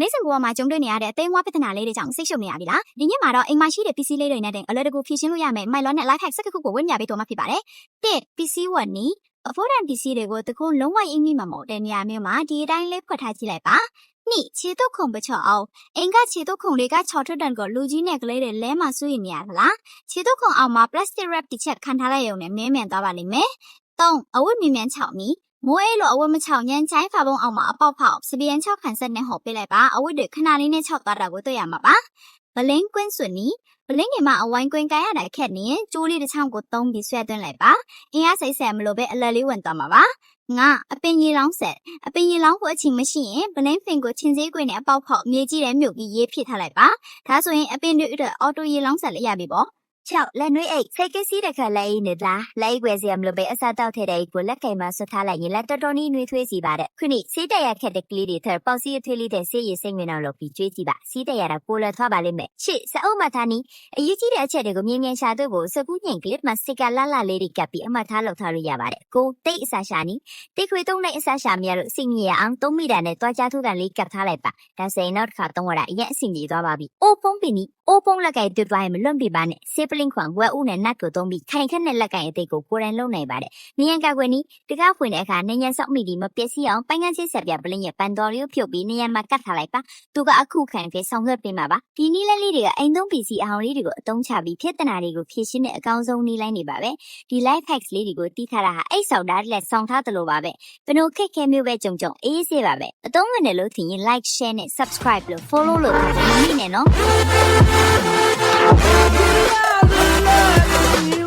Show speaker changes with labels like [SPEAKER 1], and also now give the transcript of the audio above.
[SPEAKER 1] နေစဉ်ကိုမှာကြုံတွေ့နေရတဲ့အသေးအမွှားပြဿနာလေးတွေကြောင့်စိတ်ရှုပ်နေရပြီလားဒီညမှာတော့အိမ်မှာရှိတဲ့ PC လေးတွေနဲ့အလွယ်တကူဖြည့်ရှင်းလို့ရမယ် Mylon နဲ့ Life Hack ၁၁ခုကိုဝေမျှပေးတော့မှာဖြစ်ပါတယ်တစ် PC ဝတ်နီအဖို့တန် PC တွေကိုတခုလုံးဝအင်းကြီးမှာမဟုတ်တဲ့နေရာမျိုးမှာဒီအတိုင်းလေးဖွက်ထားကြည့်လိုက်ပါနိခြေတုတ်ခုံပချော့အောင်အင်ကခြေတုတ်ခုံလေးက6ထွက်တန်ကိုလူကြီးနဲ့ကလေးတွေလဲမှဆွေးနေရလားခြေတုတ်ခုံအောင်မှာ plastic wrap တစ်ချက်ခံထားလိုက်ရုံနဲ့မြဲမြံသွားပါလိမ့်မယ်3အဝတ်မြင်မြန်6နီမိုးအေးလိုအဝတ်မချောင်ညံချိုင်းဖာပုံအောင်မှာအပေါက်ဖောက်စပီယန်6ခန့်ဆက်နဲ့ဟော်ပေးလိုက်ပါအဝတ်တွေခဏလေးနဲ့6သွားတာကိုတွေ့ရမှာပါဗလင်းကွင်းစွနီဗလင်းငယ်မှာအဝိုင်းကွင်းကန်ရတာခက်နေရင်ကျိုးလေးတစ်ချောင်းကိုသုံးပြီးဆွဲသွင်းလိုက်ပါအင်းအားစိတ်ဆက်မလို့ပဲအလက်လေးဝင်သွားမှာပါငါအပင်ရီလောင်းဆက်အပင်ရီလောင်းဖို့အချိန်မရှိရင်ဗလင်းဖင်ကိုချင်းစည်းကွင်းနဲ့အပေါက်ဖောက်မြေကြီးတဲ့မြုပ်ပြီးရေးဖြစ်ထားလိုက်ပါဒါဆိုရင်အပင်တွေအတွက်အော်တိုရီလောင်းဆက်လေးရပြီပေါ့6လက်နွေးအိတ်စိတ်ကစီးတဲ့ခါလက်အိတ်နဲ့လားလက်အိတ်ွယ်စီရမလို့ပဲအစားတောက်ထည့်တဲ့အိတ်ကိုလက်ကင်မှာဆွထားလိုက်ရင်လက်တော်တော်နီးနှွေးထွေးစီပါတဲ့ခုနိစီးတက်ရခက်တဲ့ကလေးတွေထက်ပေါက်စီးအထွေးလေးတဲ့ဆေးရည်စိတ်ဝင်အောင်လုပ်ပြီးကျွေးကြည့်ပါစီးတက်ရတာပိုလထွားပါလိမ့်မယ်ရှေ့စအုပ်မှထားနီးအရေးကြီးတဲ့အချက်တွေကိုမြင်မြန်ရှာတွေ့ဖို့စကူးညင်ကလစ်မှာစတစ်ကာလှလှလေးတွေကပ်ပြီးအမှတ်ထားလုပ်ထားလို့ရပါတယ်ကိုတိတ်အစားရှာနီးတိတ်ခွေသုံးတဲ့အစားရှာမရလို့စိတ်ညစ်ရအောင်3မီတာနဲ့တွားကြထိုးကန်လေးကပ်ထားလိုက်ပါဒါဆိုရင်နောက်တစ်ခါသုံးရတာအရင်အဆင်ပြေသွားပါပြီအိုးဖုံးပင်နီးအိုးဖုံးလက်ကင်တွတ်သွားရင်မလွတ်ပြပါနဲ့ဆေးပလင်းခွန်ဝက်ဦးနဲ့နတ်ကိုသုံးပြီးခိုင်ခက်နဲ့လက်ကင်အသေးကိုကိုယ်တိုင်လုံနိုင်ပါတယ်နေရန်ကကွယ်နီးတကားဖွင့်တဲ့အခါနေရန်ဆောက်မိဒီမပျက်စီးအောင်ပိုင်းကန်းချစ်ဆက်ပြပလင်းရဲ့ပန်တော်လေးကိုဖြုတ်ပြီးနေရန်မှာကတ်ထားလိုက်ပါသူကအခုခံပြီးဆောင်ရွက်ပေးမှာပါဒီနီးလေးလေးတွေကအိမ်သုံး PC အဟောင်းလေးတွေကိုအသုံးချပြီးဖြစ်တနာတွေကိုဖြည့်ရှင်းတဲ့အကောင်းဆုံးနီးလိုင်းနေပါပဲဒီ life hacks လေးတွေကိုတီးထားတာဟာအိတ်ဆောက်တာလက်ဆောင်ထားတယ်လို့ပါပဲဘယ်လိုခက်ခဲမျိုးပဲကြုံအေးဆေးပါပဲအသုံးဝင်တယ်လို့ထင်ရင် like share နဲ့ subscribe လို့ follow လို့ထားဖို့မမိနဲ့နော်